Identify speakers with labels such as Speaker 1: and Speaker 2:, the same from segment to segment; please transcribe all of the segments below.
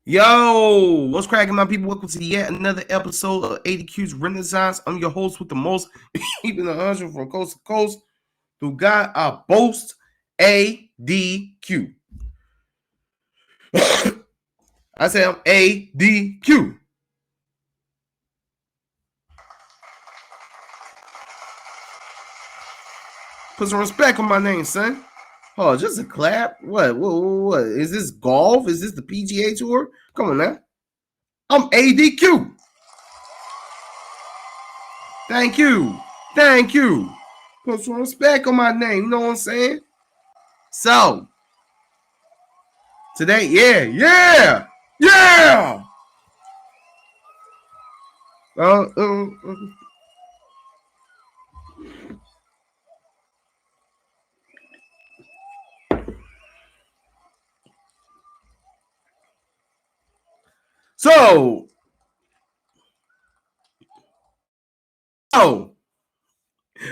Speaker 1: Yo, what's cracking, my people? Welcome to yet another episode of ADQ's Renaissance. I'm your host with the most, keeping the 100 from coast to coast. Through God, I boast ADQ. I say I'm ADQ. Put some respect on my name, son. Oh, just a clap? What? Is this golf? Is this the PGA Tour? Come on now. I'm ADQ. Thank you. Thank you. Put some respect on my name. You know what I'm saying? So, today, yeah. Uh, uh, uh. So,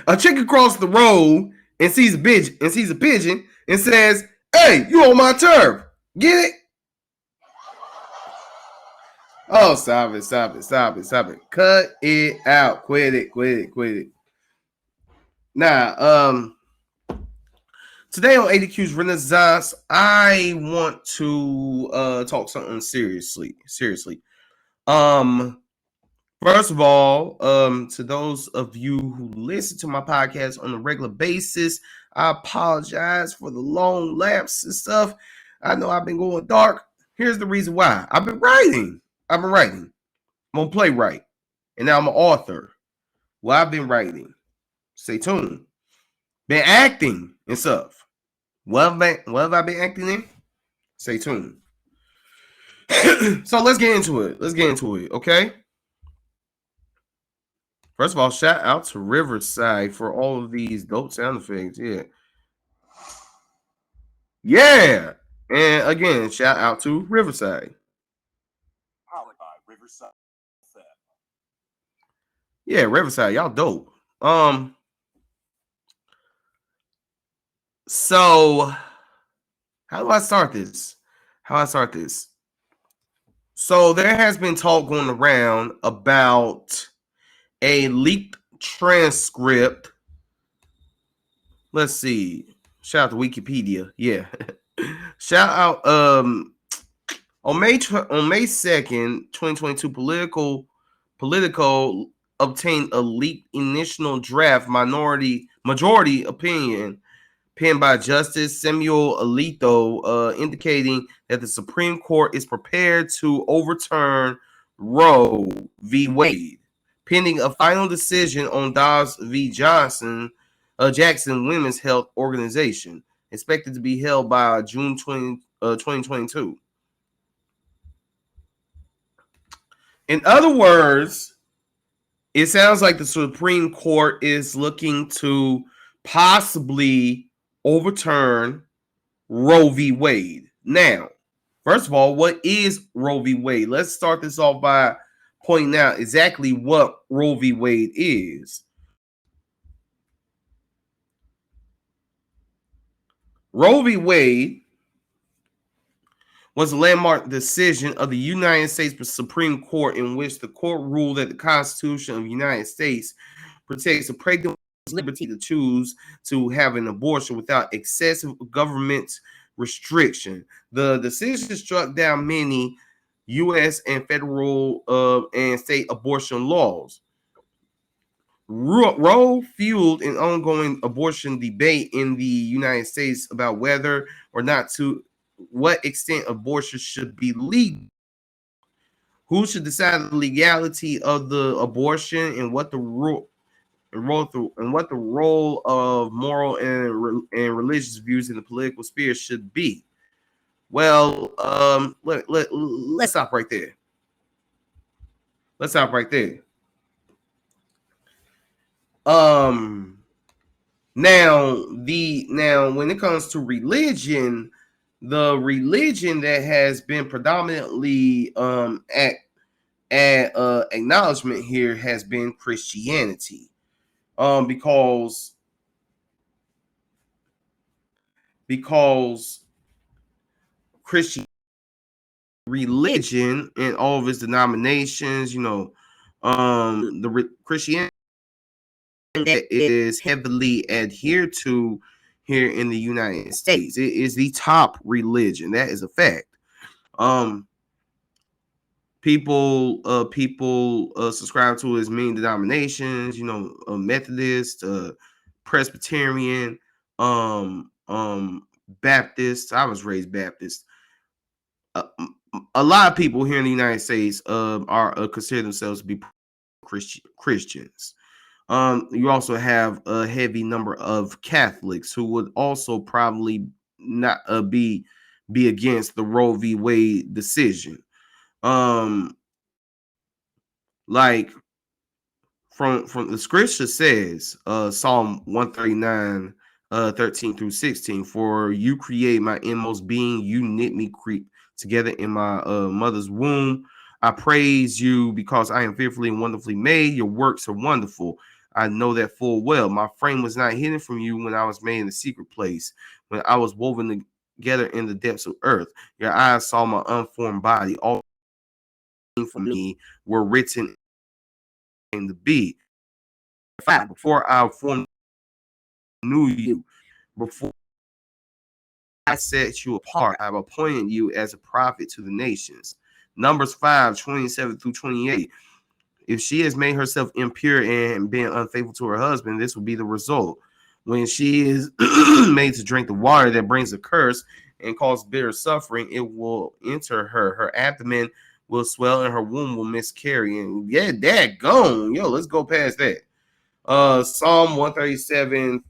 Speaker 1: a chicken across the road and sees a pigeon and says, "Hey, you on my turf? Get it?" Oh, stop it. Cut it out. Quit it. Nah, today on ADQ's Renaissance, I want to talk something seriously. First of all, to those of you who listen to my podcast on a regular basis, I apologize for the long lapse and stuff. I know I've been going dark. Here's the reason why. I've been writing. I'm a playwright. And now I'm an author. Well, I've been writing. Stay tuned. Been acting and stuff. What have I been acting in? Stay tuned. So let's get into it. Okay? First of all, shout out to Riverside for all of these dope sound effects. Yeah. And again, shout out to Riverside. Powered by Riverside. Yeah, Riverside, y'all dope. So how do I start this? So there has been talk going around about a leaked transcript. Let's see. Shout out to Wikipedia. Yeah. Shout out on May 2nd, 2022, Politico obtained a leaked initial draft majority opinion penned by Justice Samuel Alito, indicating that the Supreme Court is prepared to overturn Roe v. Wade, pending a final decision on Dobbs v. Jackson Women's Health Organization, expected to be held by June 2022. In other words, it sounds like the Supreme Court is looking to possibly overturn Roe v. Wade. Now, first of all, what is Roe v. Wade? Let's start this off by pointing out exactly what Roe v. Wade is. Roe v. Wade was a landmark decision of the United States Supreme Court in which the court ruled that the Constitution of the United States protects a pregnant woman's liberty to choose to have an abortion without excessive government restriction. The decision struck down many U.S. and federal and state abortion laws. Roe fueled an ongoing abortion debate in the United States about whether or not to what extent abortion should be legal. Who should decide the legality of the abortion and what the role of moral and religious views in the political sphere should be? Well, let's stop right there. Now when it comes to religion, the religion that has been predominantly at acknowledgement here has been Christianity, because Christianity religion and all of its denominations, Christianity that is heavily adhered to here in the United States. It is the top religion. That is a fact. People subscribe to as many denominations, Methodist, Presbyterian, Baptist. I was raised Baptist. A lot of people here in the United States are consider themselves to be Christians. You also have a heavy number of Catholics who would also probably not be against the Roe v. Wade decision. Like from the scripture says, Psalm 139, 13 through 16, for you create my inmost being, you knit me together in my mother's womb. I praise you because I am fearfully and wonderfully made. Your works are wonderful. I know that full well. My frame was not hidden from you when I was made in the secret place, when I was woven together in the depths of earth. Your eyes saw my unformed body. All for me were written in the be. Before I formed knew you, before I set you apart, I've appointed you as a prophet to the nations. Numbers 5, 27 through 28. If she has made herself impure and been unfaithful to her husband, this will be the result. When she is made to drink the water that brings a curse and causes bitter suffering, it will enter her. Her abdomen will swell and her womb will miscarry. And yeah, that gone. Yo, let's go past that. Psalm 137,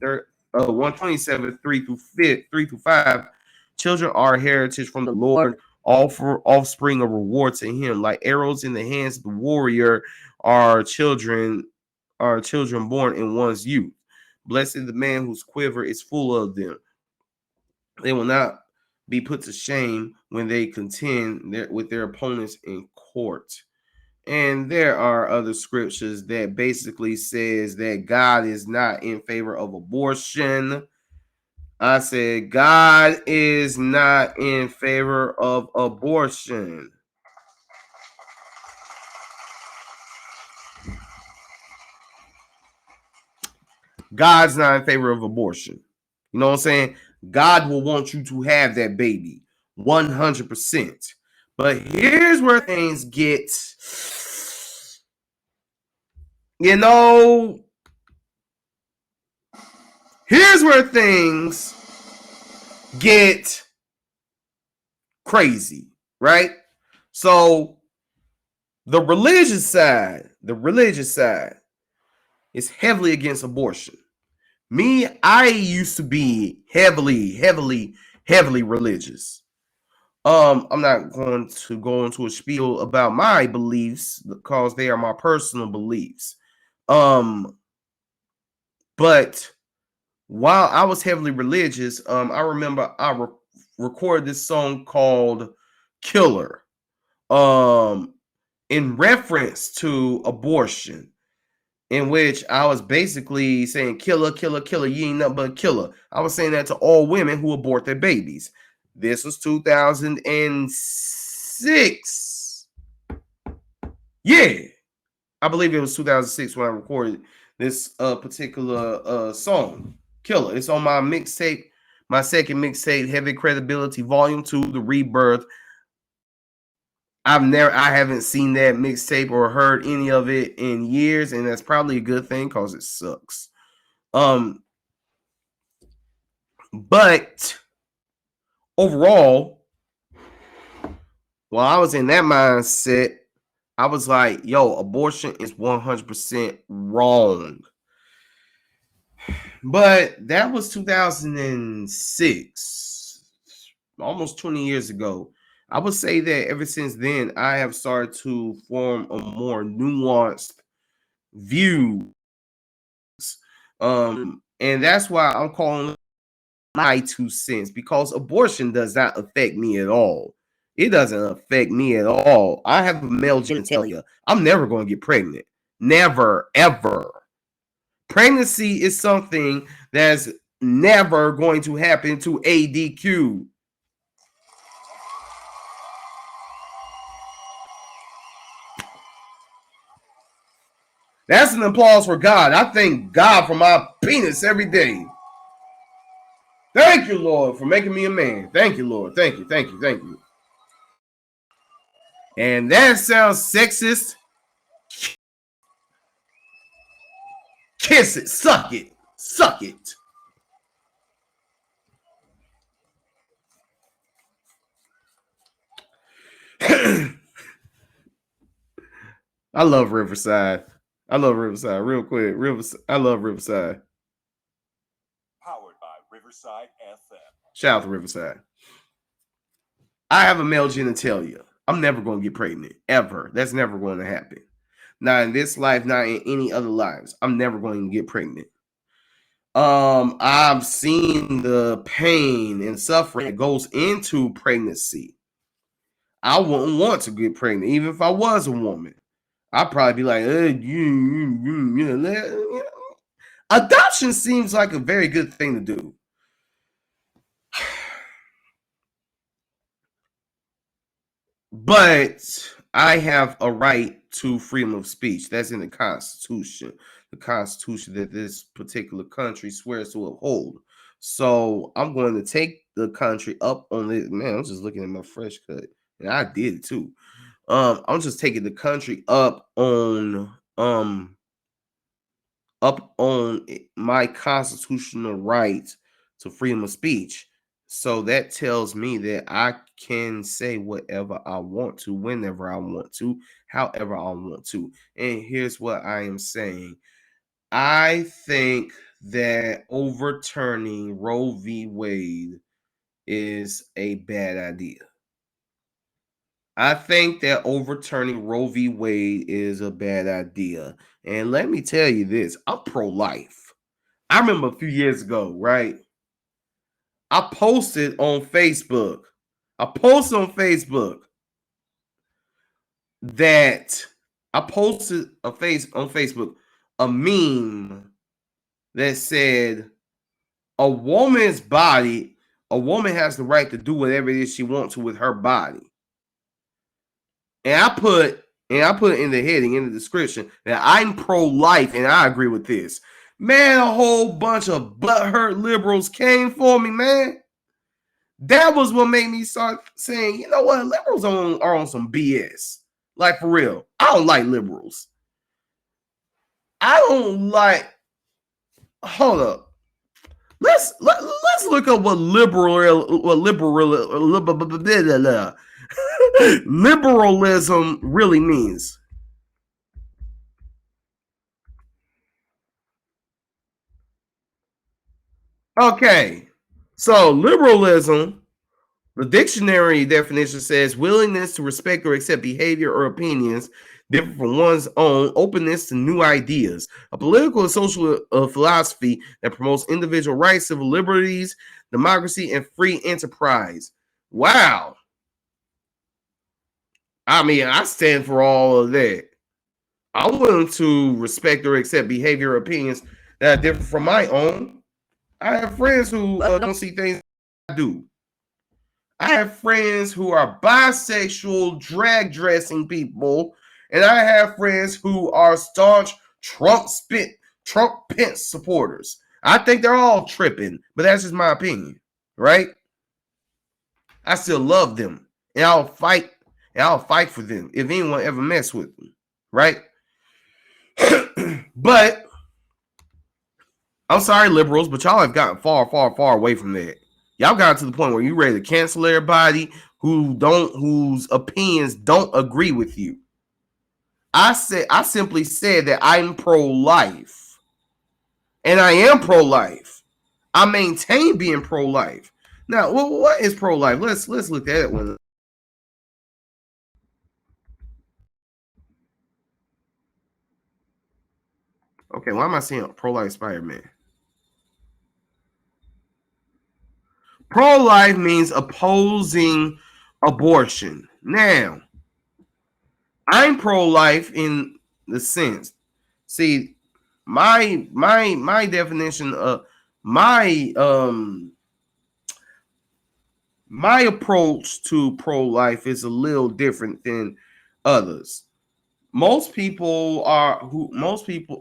Speaker 1: 127, 3 through 5. Children are a heritage from the Lord, all for offspring a reward to him. Like arrows in the hands of the warrior are children born in one's youth. Blessed is the man whose quiver is full of them. They will not be put to shame when they contend with their opponents in court. And there are other scriptures that basically says that God is not in favor of abortion. I said God is not in favor of abortion. God's not in favor of abortion. You know what I'm saying? God will want you to have that baby 100%. But here's where things get, here's where things get crazy, right? So the religious side is heavily against abortion. Me, I used to be heavily religious. I'm not going to go into a spiel about my beliefs because they are my personal beliefs. But while I was heavily religious, I remember I recorded this song called Killer, in reference to abortion, in which I was basically saying, killer, killer, killer, you ain't nothing but a killer. I was saying that to all women who abort their babies. This was 2006. Yeah, I believe it was 2006 when I recorded this particular song, Killer. It's on my mixtape, my second mixtape, Heavy Credibility Volume 2, The Rebirth. I haven't seen that mixtape or heard any of it in years, and that's probably a good thing because it sucks. But overall, while I was in that mindset, I was like, yo, abortion is 100% wrong. But that was 2006, almost 20 years ago. I would say that ever since then, I have started to form a more nuanced view. And that's why I'm calling my 2 cents, because abortion does not affect me at all. It doesn't affect me at all. I have a male genitalia. I'm never going to get pregnant. Never, ever. Pregnancy is something that's never going to happen to ADQ. That's an applause for God. I thank God for my penis every day. Thank you, Lord, for making me a man. Thank you, Lord. Thank you, thank you, thank you. And that sounds sexist. Kiss it, suck it, suck it. I love Riverside. I love Riverside. Real quick, I love Riverside. Powered by Riverside FM. Shout out to Riverside. I have a male genitalia. I'm never going to get pregnant, ever. That's never going to happen. Not in this life, not in any other lives. I'm never going to get pregnant. I've seen the pain and suffering that goes into pregnancy. I wouldn't want to get pregnant, even if I was a woman. I'd probably be like, adoption seems like a very good thing to do. But I have a right to freedom of speech. That's in the Constitution. The Constitution that this particular country swears to uphold. So I'm going to take the country up on it. Man, I'm just looking at my fresh cut. And I did it too. I'm just taking the country up on my constitutional right to freedom of speech. So that tells me that I can say whatever I want to, whenever I want to, however I want to. And here's what I am saying. I think that overturning Roe v. Wade is a bad idea. I think that overturning Roe v. Wade is a bad idea. And let me tell you this, I'm pro-life. I remember a few years ago, right? I posted on Facebook that I posted on Facebook a meme that said a woman's body, a woman has the right to do whatever it is she wants to with her body. And I put in the heading, in the description, that I'm pro-life and I agree with this. Man, a whole bunch of butthurt liberals came for me, man. That was what made me start saying, you know what, liberals are on some BS. Like, for real. I don't like liberals. I don't like. Hold up. Let's look up what liberalism really means. Okay, so liberalism, the dictionary definition says willingness to respect or accept behavior or opinions different from one's own, openness to new ideas, a political and social philosophy that promotes individual rights, civil liberties, democracy, and free enterprise. Wow. I mean, I stand for all of that. I'm willing to respect or accept behavior or opinions that are different from my own. I have friends who don't see things I do. I have friends who are bisexual, drag dressing people, and I have friends who are staunch Trump Pence supporters. I think they're all tripping, but that's just my opinion, right? I still love them, and I'll fight for them if anyone ever mess with them, right? But I'm sorry, liberals, but y'all have gotten far, far, far away from that. Y'all got to the point where you're ready to cancel everybody whose opinions don't agree with you. I simply said that I'm pro-life. And I am pro-life. I maintain being pro-life. Now, what is pro-life? Let's look at it one. Okay, why am I seeing pro-life Spider-Man? Pro-life means opposing abortion. Now, I'm pro-life in the sense. See, my definition of my approach to pro-life is a little different than others. most people,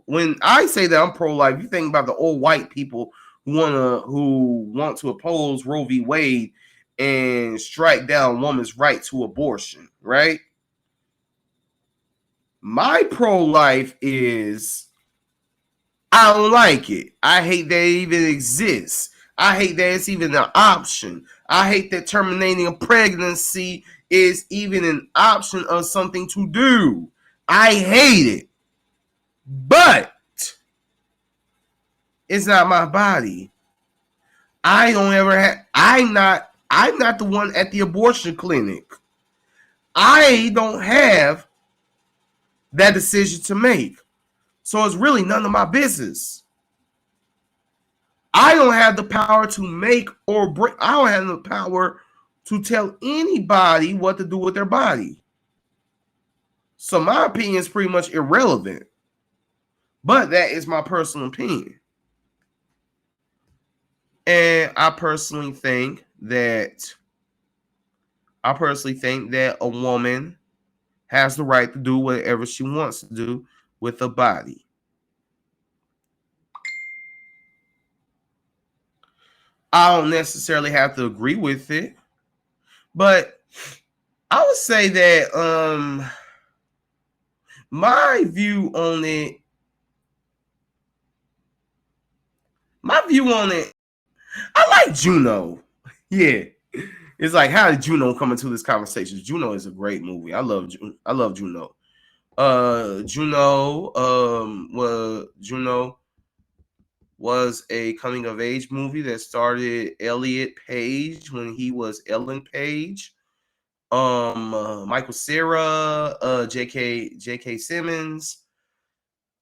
Speaker 1: when I say that I'm pro-life, you think about the old white people who want to oppose Roe v. Wade and strike down women's right to abortion, right? My pro-life is I don't like it. I hate that it even exists. I hate that it's even an option. I hate that terminating a pregnancy is even an option of something to do. I hate it. But it's not my body. I don't ever have I'm not the one at the abortion clinic. I don't have that decision to make. So it's really none of my business. I don't have the power to make or break. I don't have the power to tell anybody what to do with their body. So my opinion is pretty much irrelevant. But that is my personal opinion. And I personally think that a woman has the right to do whatever she wants to do with her body. I don't necessarily have to agree with it, but I would say that my view on it, I like Juno. Yeah. It's like, how did Juno come into this conversation? Juno is a great movie. I love Juno. Juno was a coming of age movie that started Elliot Page when he was Ellen Page. Michael Cera, J.K. Simmons,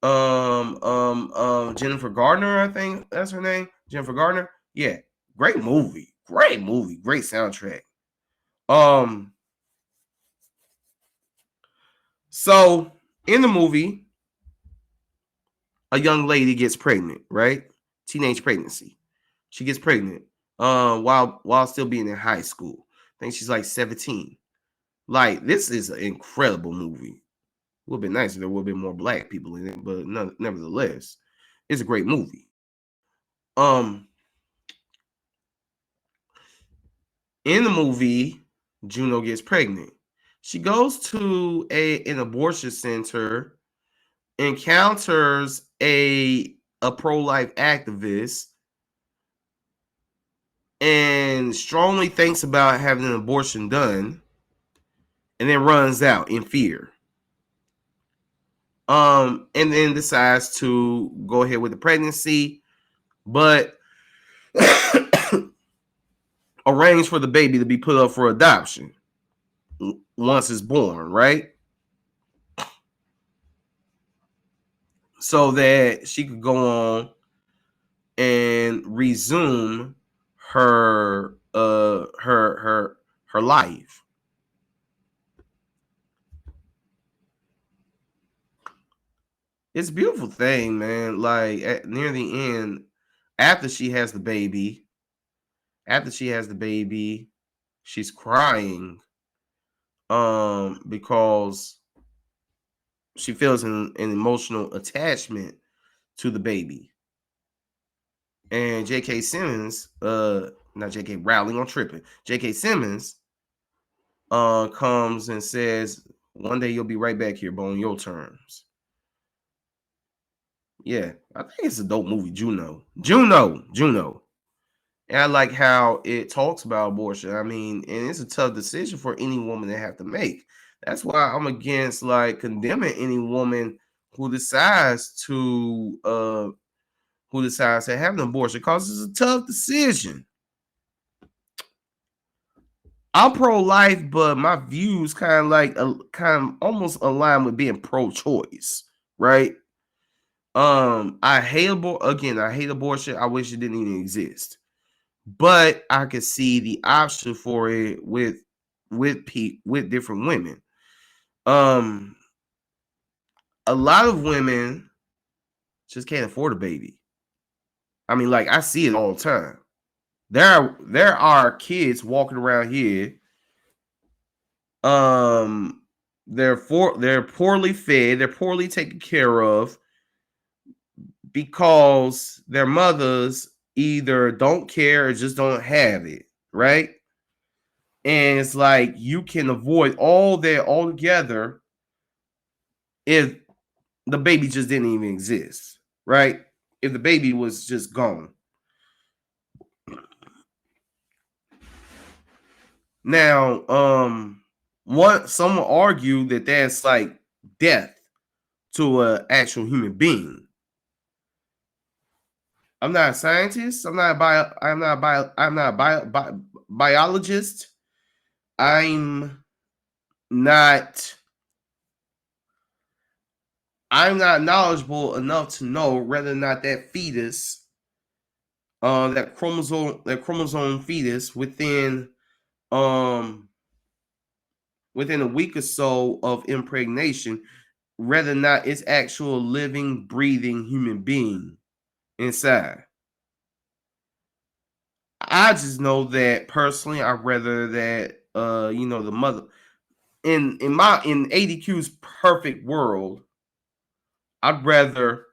Speaker 1: Jennifer Gardner, I think that's her name. Jennifer Gardner. Yeah, great movie, great soundtrack. So in the movie, a young lady gets pregnant, right? Teenage pregnancy. She gets pregnant while still being in high school. I think she's like 17. Like, this is an incredible movie. It would have been nice if there would have been more black people in it, but nevertheless, it's a great movie. In the movie, Juno gets pregnant. She goes to an abortion center, encounters a pro-life activist, and strongly thinks about having an abortion done, and then runs out in fear. And then decides to go ahead with the pregnancy, but arrange for the baby to be put up for adoption once it's born, right? So that she could go on and resume her life. It's a beautiful thing, man. Like, near the end, after she has the baby, she's crying because she feels an emotional attachment to the baby. And J.K. Simmons, not J.K. Rowling, I'm tripping. J.K. Simmons comes and says, one day you'll be right back here, but on your terms. Yeah, I think it's a dope movie, Juno. And I like how it talks about abortion. I mean, and it's a tough decision for any woman to have to make. That's why I'm against like condemning any woman who decides to have an abortion, because it's a tough decision. I'm pro-life, but my views kind of almost align with being pro-choice, right? I hate abortion. I wish it didn't even exist. But I could see the option for it with different women. A lot of women just can't afford a baby. I mean, like, I see it all the time. There are kids walking around here, they're poorly fed, they're poorly taken care of because their mothers either don't care or just don't have it, right? And it's like you can avoid all that altogether if the baby just didn't even exist, right? If the baby was just gone. Now, some will argue that that's like death to an actual human being. I'm not a scientist. I'm not a biologist. I'm not knowledgeable enough to know whether or not that fetus, that chromosome fetus within a week or so of impregnation, whether or not it's actual living, breathing human being inside. I just know that personally, I'd rather that the mother in ADQ's perfect world, I'd rather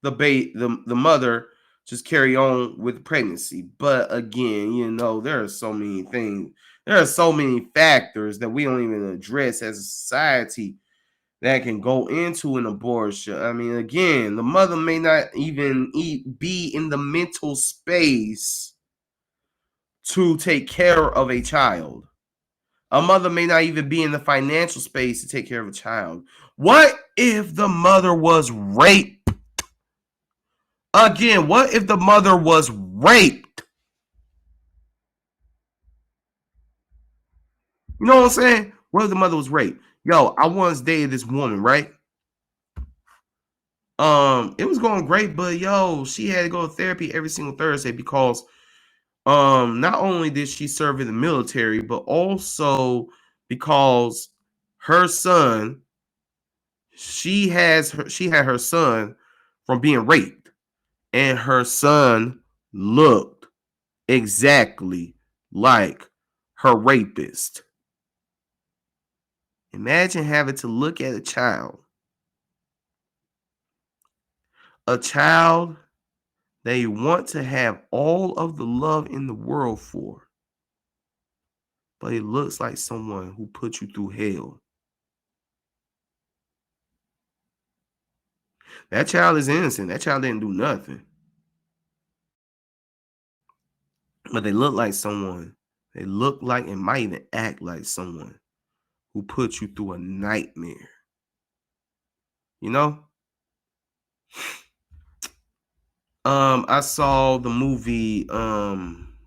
Speaker 1: the mother just carry on with pregnancy. But again, there are so many things, there are so many factors that we don't even address as a society that can go into an abortion. I mean, again, the mother may not even be in the mental space to take care of a child. A mother may not even be in the financial space to take care of a child. What if the mother was raped? Again, what if the mother was raped? You know what I'm saying? What if the mother was raped? Yo, I once dated this woman, right? It was going great, but yo, she had to go to therapy every single Thursday because not only did she serve in the military, but also because her son, she had her son from being raped, and her son looked exactly like her rapist. Imagine having to look at a child that you want to have all of the love in the world for, but it looks like someone who put you through hell. That child is innocent. That child didn't do nothing. But they look like someone. They look like and might even act like someone who put you through a nightmare. You know? I saw the movie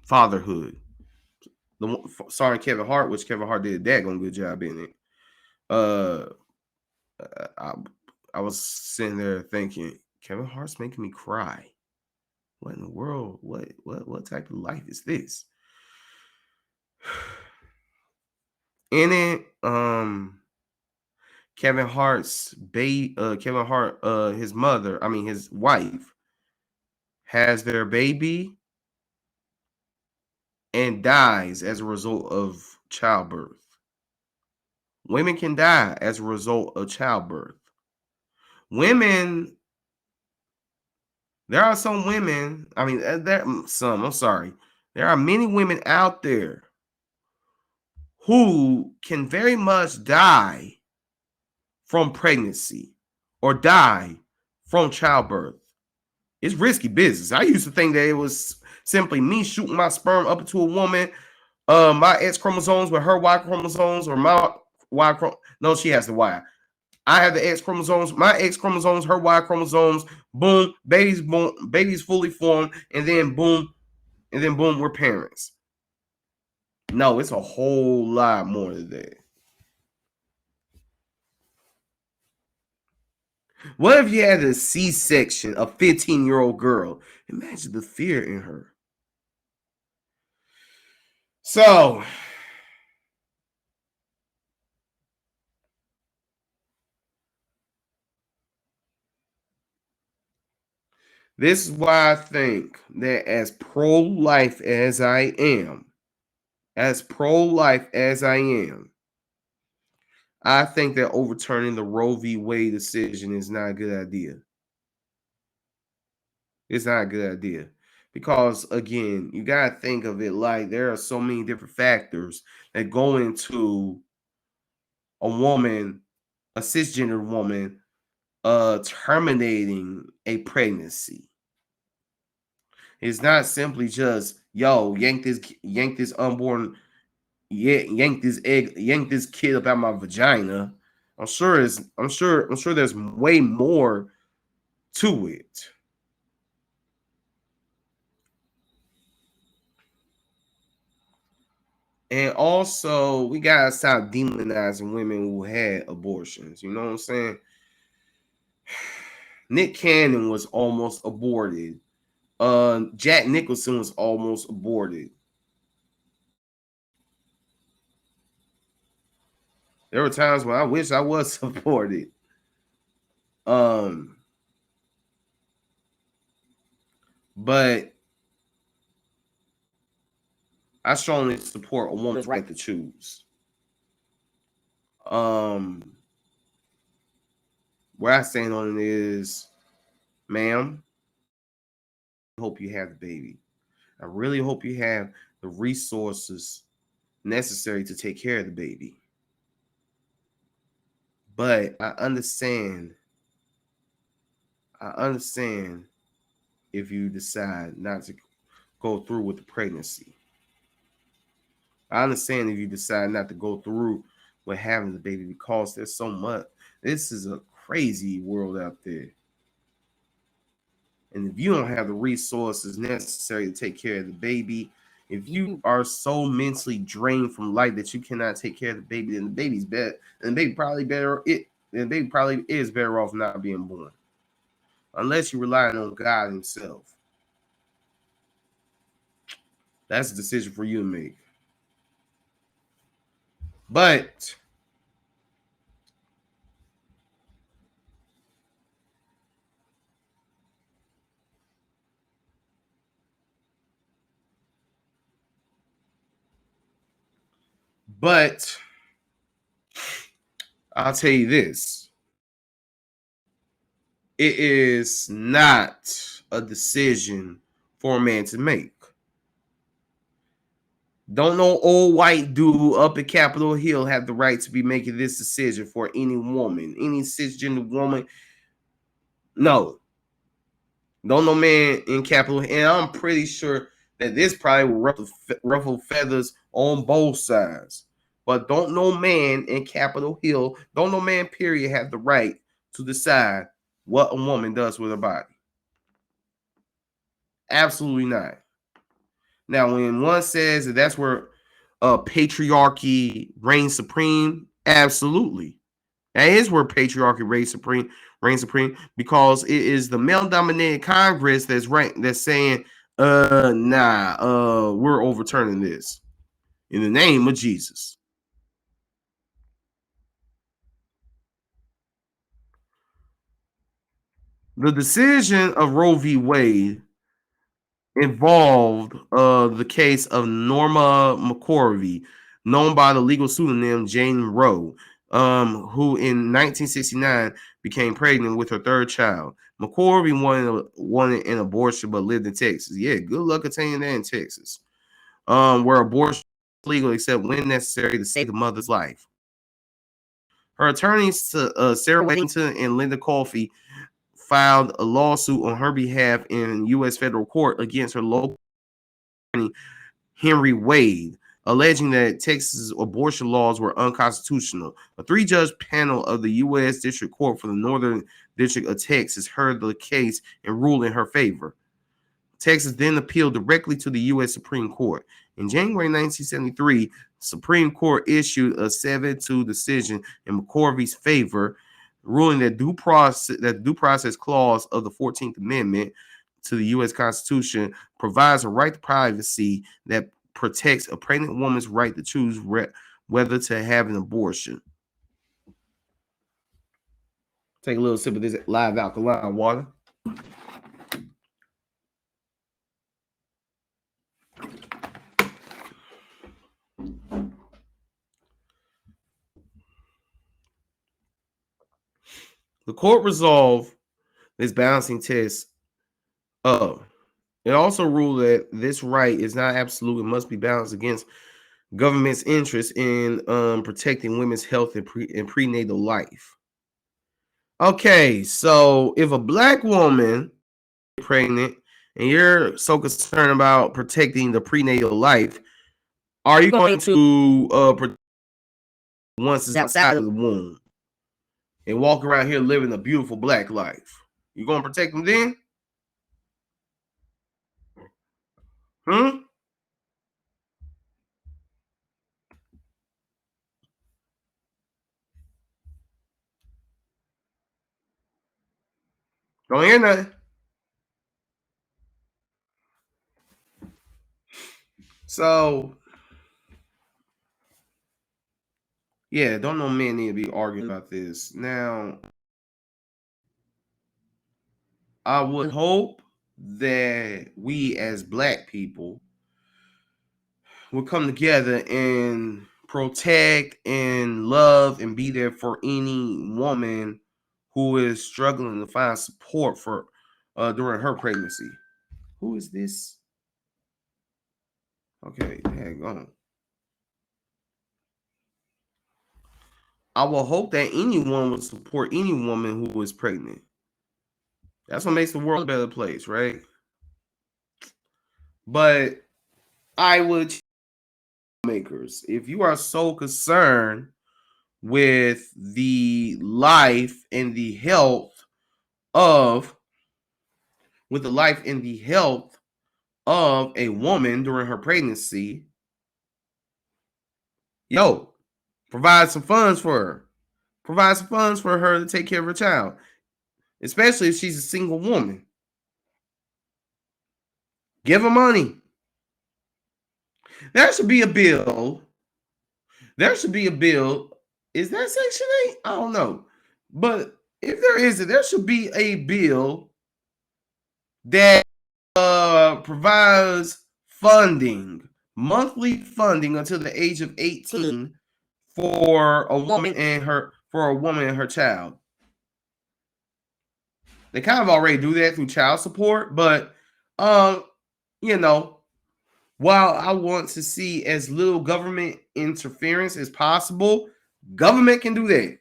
Speaker 1: Fatherhood. The one starring Kevin Hart, which Kevin Hart did a daggone good job in it. I was sitting there thinking, Kevin Hart's making me cry. What in the world? What type of life is this? In it, Kevin Hart's his mother, I mean his wife, has their baby and dies as a result of childbirth. Women can die as a result of childbirth. There are some women, I mean, there are many women out there who can very much die from pregnancy or die from childbirth. It's risky business. I used to think that it was simply me shooting my sperm up into a woman, my X chromosomes with her Y chromosomes, or my no, she has the Y. I have the X chromosomes, my X chromosomes, her Y chromosomes. Boom, baby's fully formed, and then boom, we're parents. No, it's a whole lot more than that. What if you had a C-section, a 15-year-old girl? Imagine the fear in her. So, this is why I think that as pro-life as I am, I think that overturning the Roe v. Wade decision is not a good idea. It's not a good idea. Because again, you gotta think of it like there are so many different factors that go into a woman, a cisgender woman, terminating a pregnancy. It's not simply just yank this unborn, yank this egg, yank this kid up out my vagina. I'm sure there's way more to it. And also, we gotta stop demonizing women who had abortions. You know what I'm saying? Nick Cannon was almost aborted. Jack Nicholson was almost aborted. There were times when I wish I was aborted. But I strongly support a woman's right to choose. Where I stand on it is, ma'am, I hope you have the baby. I really hope you have the resources necessary to take care of the baby. But I understand if you decide not to go through with the pregnancy. I understand if you decide not to go through with having the baby because there's so much. This is a crazy world out there. And if you don't have the resources necessary to take care of the baby, if you are so mentally drained from life that you cannot take care of the baby, then the baby's bad, and the baby probably is better off not being born. Unless you're relying on God himself. That's a decision for you to make. But I'll tell you this. It is not a decision for a man to make. Don't no old white dude up at Capitol Hill have the right to be making this decision for any woman, any cisgender woman. No. Don't no man in Capitol Hill. And I'm pretty sure that this probably will ruffle feathers on both sides. But don't no man in Capitol Hill, don't no man, period, have the right to decide what a woman does with her body. Absolutely not. Now, when one says that that's where patriarchy reigns supreme, absolutely. That is where patriarchy reigns supreme, because it is the male-dominated Congress that's saying, we're overturning this in the name of Jesus. The decision of Roe v. Wade involved the case of Norma McCorvey, known by the legal pseudonym Jane Roe, who in 1969 became pregnant with her third child. McCorvey wanted an abortion but lived in Texas. Yeah, good luck attaining that in Texas, where abortion is legal except when necessary to save the mother's life. Her attorneys, Sarah Weddington and Linda Coffey, filed a lawsuit on her behalf in U.S. federal court against her local attorney, Henry Wade, alleging that Texas abortion laws were unconstitutional. A three-judge panel of the U.S. District Court for the Northern District of Texas heard the case and ruled in her favor. Texas then appealed directly to the U.S. Supreme Court. In January 1973, the Supreme Court issued a 7-2 decision in McCorvey's favor, ruling that due process clause of the 14th Amendment to the U.S. Constitution provides a right to privacy that protects a pregnant woman's right to choose whether to have an abortion. Take a little sip of this live alkaline water. The court resolved this balancing test of. It also ruled that this right is not absolute and must be balanced against government's interest in protecting women's health and prenatal life. Okay, so if a black woman is pregnant and you're so concerned about protecting the prenatal life, are you going to protect once it's outside of the womb and walk around here living a beautiful black life? You going to protect them then? Hmm? Don't hear nothing. So, yeah, don't no men need to be arguing about this. Now, I would hope that we as black people would come together and protect and love and be there for any woman who is struggling to find support for during her pregnancy. Who is this? Okay, hang on. I will hope that anyone would support any woman who is pregnant. That's what makes the world a better place, right? But I would makers, if you are so concerned with the life and the health of a woman during her pregnancy, yo, provide some funds for her. Provide some funds for her to take care of her child, especially if she's a single woman. Give her money. There should be a bill. There should be a bill. Is that Section 8? I don't know. But if there isn't, there should be a bill that provides funding, monthly funding until the age of 18 for a woman and her child. They kind of already do that through child support, but you know, while I want to see as little government interference as possible, government can do that.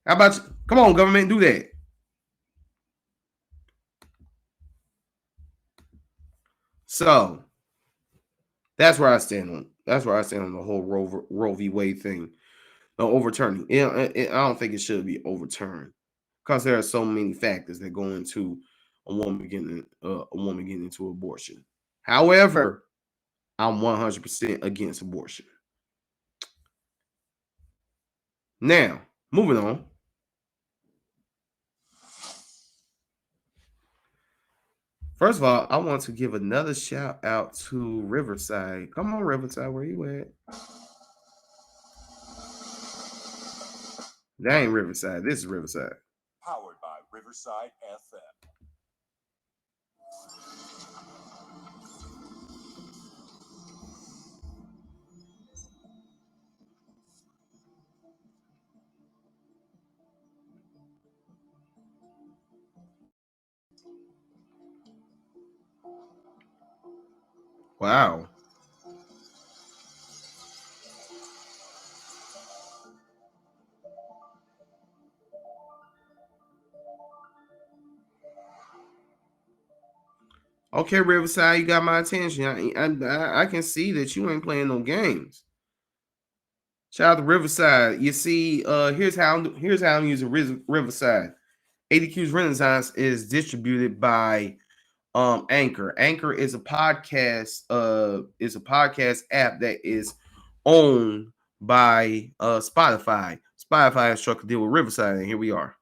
Speaker 1: How about you? Come on, government, do that. So that's where I stand on. That's where I stand on the whole Roe v. Wade thing. Overturning. I don't think it should be overturned because there are so many factors that go into a woman getting into abortion. However, I'm 100% against abortion. Now, moving on. First of all, I want to give another shout out to Riverside. Come on, Riverside, where you at? That ain't Riverside. This is Riverside.
Speaker 2: Powered by Riverside FM.
Speaker 1: Wow. Okay, Riverside, you got my attention. I can see that you ain't playing no games. Shout out to Riverside. You see, here's how I'm using Riverside. ADQ's Renaissance is distributed by Anchor. Anchor is a podcast app that is owned by Spotify. Spotify has struck a deal with Riverside, and here we are.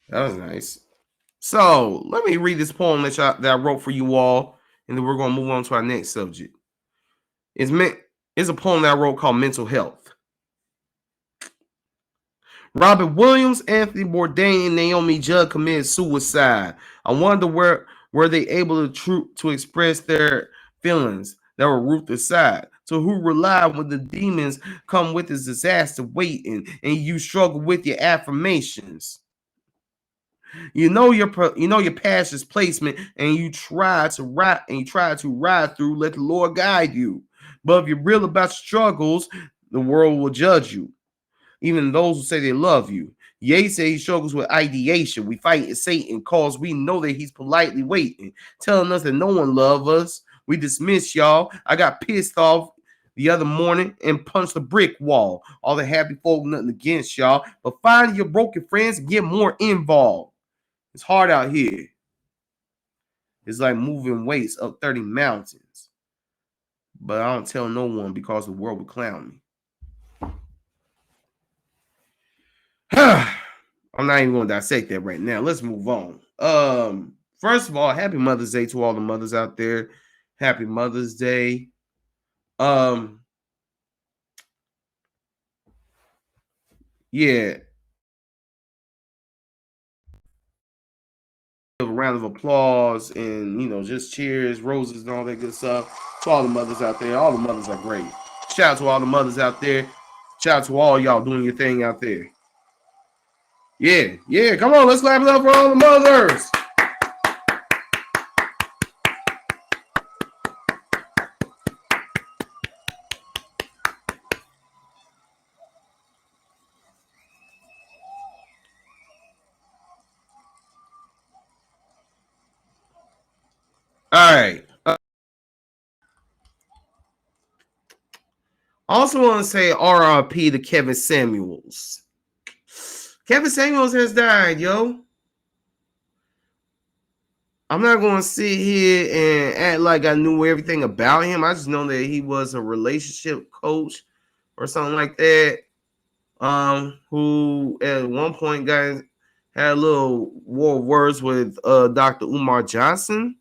Speaker 1: That was nice. So let me read this poem that I wrote for you all, and then we're going to move on to our next subject. It's a poem that I wrote called Mental Health. Robert Williams, Anthony Bourdain, and Naomi Judd committed suicide. I wonder were they able to express their feelings that were ruthless side. So who relied when the demons come with this disaster waiting and you struggle with your affirmations? You know your pastor's placement and you try to ride through, let the Lord guide you. But if you're real about struggles, the world will judge you. Even those who say they love you. Ye say he struggles with ideation. We fight Satan cause we know that he's politely waiting, telling us that no one loves us. We dismiss y'all. I got pissed off the other morning and punched a brick wall. All the happy folk, nothing against y'all, but find your broken friends and get more involved. It's hard out here. It's like moving weights up 30 mountains. But I don't tell no one because the world would clown me. I'm not even going to dissect that right now. Let's move on. First of all, happy Mother's Day to all the mothers out there. Happy Mother's Day. Yeah. A round of applause and, just cheers, roses, and all that good stuff to all the mothers out there. All the mothers are great. Shout out to all the mothers out there. Shout out to all y'all doing your thing out there. Yeah. Come on, let's clap it up for all the mothers. All right. I also want to say RIP to Kevin Samuels. Kevin Samuels has died, yo. I'm not going to sit here and act like I knew everything about him. I just know that he was a relationship coach or something like that. Who at one point guys had a little war of words with Dr. Umar Johnson.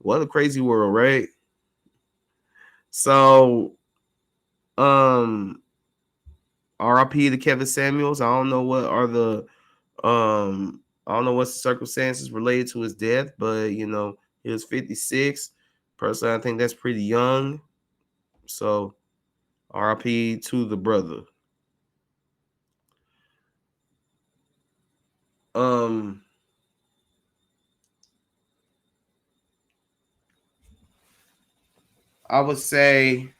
Speaker 1: What a crazy world, right? So, RIP to Kevin Samuels. I don't know what are the I don't know what's the circumstances related to his death, but he was 56. Personally, I think that's pretty young. So, RIP to the brother. I would say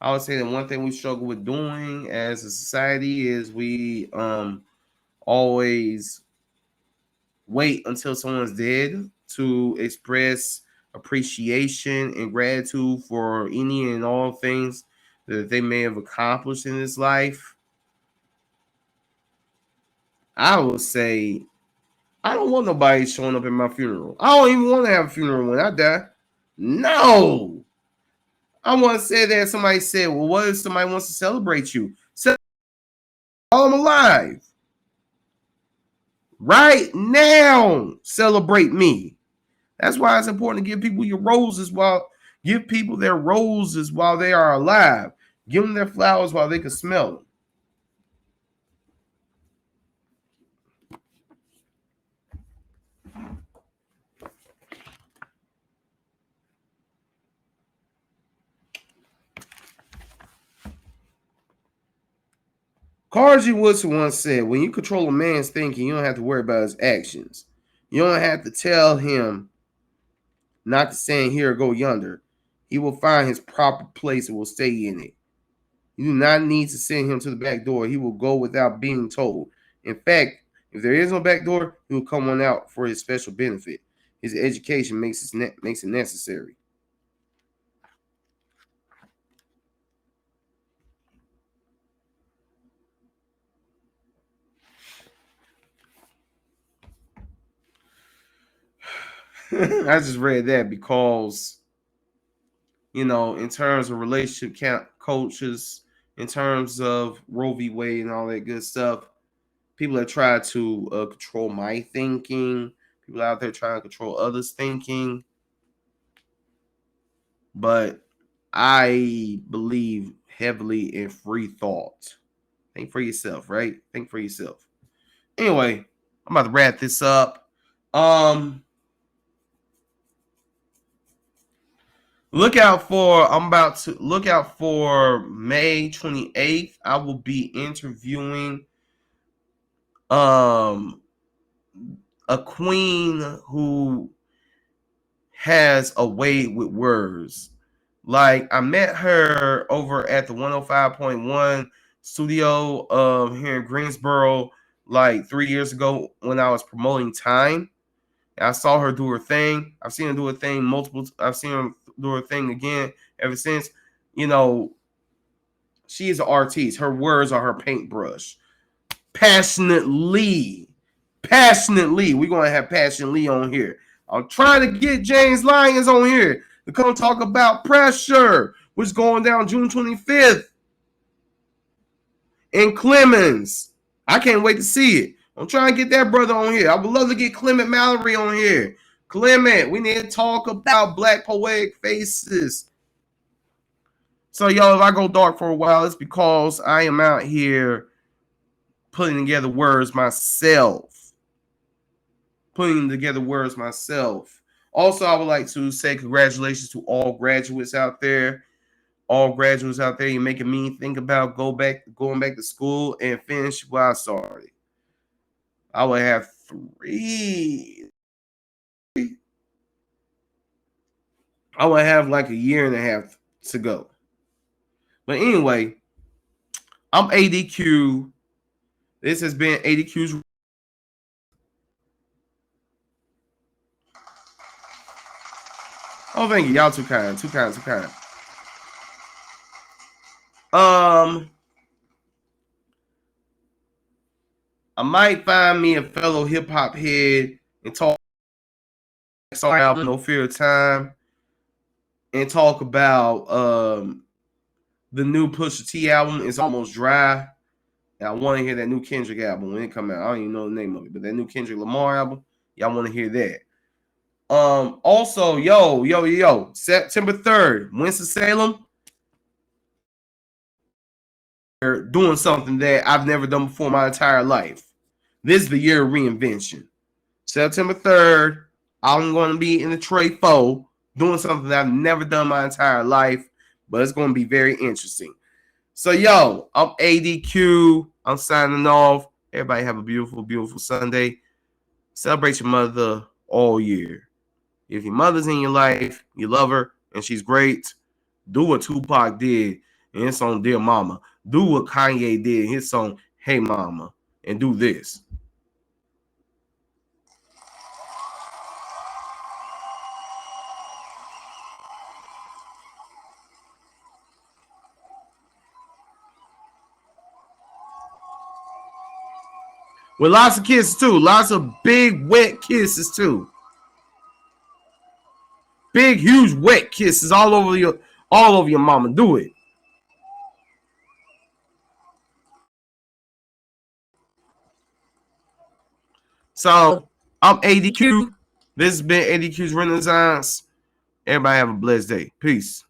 Speaker 1: that one thing we struggle with doing as a society is we always wait until someone's dead to express appreciation and gratitude for any and all things that they may have accomplished in this life. I would say I don't want nobody showing up at my funeral. I don't even want to have a funeral when I die. No. I want to say that somebody said, well, what if somebody wants to celebrate you? While I'm alive. Right now, celebrate me. That's why it's important to give people your roses give people their roses while they are alive. Give them their flowers while they can smell them. Carl G. Woodson once said, when you control a man's thinking, you don't have to worry about his actions. You don't have to tell him not to stand here or go yonder. He will find his proper place and will stay in it. You do not need to send him to the back door. He will go without being told. In fact, if there is no back door, he will come on out for his special benefit. His education makes it necessary. I just read that because, in terms of relationship coaches, in terms of Roe v. Wade and all that good stuff, people that try to control my thinking, people out there trying to control others' thinking. but I believe heavily in free thought. Think for yourself, right? Think for yourself. Anyway, I'm about to wrap this up. Look out for May 28th. I will be interviewing a queen who has a way with words. Like, I met her over at the 105.1 studio here in Greensboro like 3 years ago when I was promoting Time. I saw her do her thing. I've seen her do her thing I've seen her do her thing again ever since. You know, she is an artiste. Her words are her paintbrush. Passionately. We're going to have Passionately on here. I'm trying to get James Lyons on here to come talk about Pressure, which is going down June 25th in Clemens. I can't wait to see it. I'm trying to get that brother on here. I would love to get Clement Mallory on here. Clement, we need to talk about Black Poetic Faces. So, y'all, if I go dark for a while, it's because I am out here putting together words myself. Also, I would like to say congratulations to all graduates out there. You're making me think about going back to school and finish what I started. I will have 3. I will have like a year and a half to go. But anyway, I'm ADQ. This has been ADQ's. Oh, thank you. Y'all too kind. I might find me a fellow hip hop head and talk about No Fear of Time and talk about the new Pusha T album. It's almost dry. And I want to hear that new Kendrick album when it come out. I don't even know the name of it, but that new Kendrick Lamar album, y'all want to hear that. Also, September 3rd, Winston-Salem. They're doing something that I've never done before my entire life. This is the year of reinvention. September 3rd, I'm going to be in the Trey 4 doing something that I've never done my entire life, but it's going to be very interesting. So, I'm ADQ. I'm signing off. Everybody have a beautiful, beautiful Sunday. Celebrate your mother all year. If your mother's in your life, you love her, and she's great, do what Tupac did in his song Dear Mama. Do what Kanye did in his song Hey Mama, and do this. With lots of kisses too. Lots of big, wet kisses too. Big, huge, wet kisses all over your mama. Do it. So, I'm ADQ. This has been ADQ's Renaissance. Everybody have a blessed day. Peace.